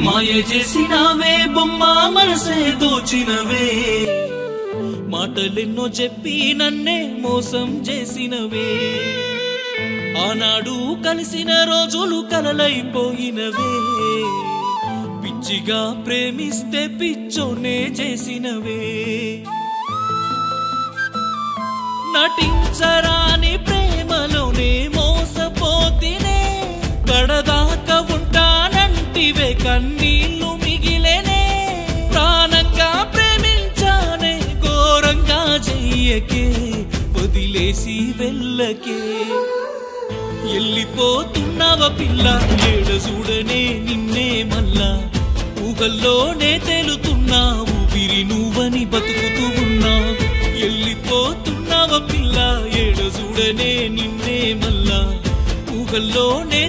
మాయ చేసినవే బొమ్మ మనసే దోచినవే మాటలెన్నో చెప్పి నన్నే మోసం చేసినవే ఆనాడు కలిసిన రోజులు కలలైపోయినవే పిచ్చిగా ప్రేమిస్తే పిచ్చోనే చేసినవే నటించరాని ప్రేమలోనే మోసపోతినే కడదాకా ఉంటానంటివే కన్నీళ్లు మిగిలేనే ప్రాణంగా ప్రేమించానే ఘోరంగా చెయ్యకే వదిలేసి వెళ్ళకే ఎల్లిపోతున్నావ పిల్ల ఏడ చూడనే నిన్నే మల్లా ఊహల్లోనే తేలుతున్నా ఊపిరి నువ్వని బతుకుతూ ఉన్నా ఎల్లిపోతున్నావ పిల్ల ఏడ చూడనే నిన్నే మల్లా ఊహల్లోనే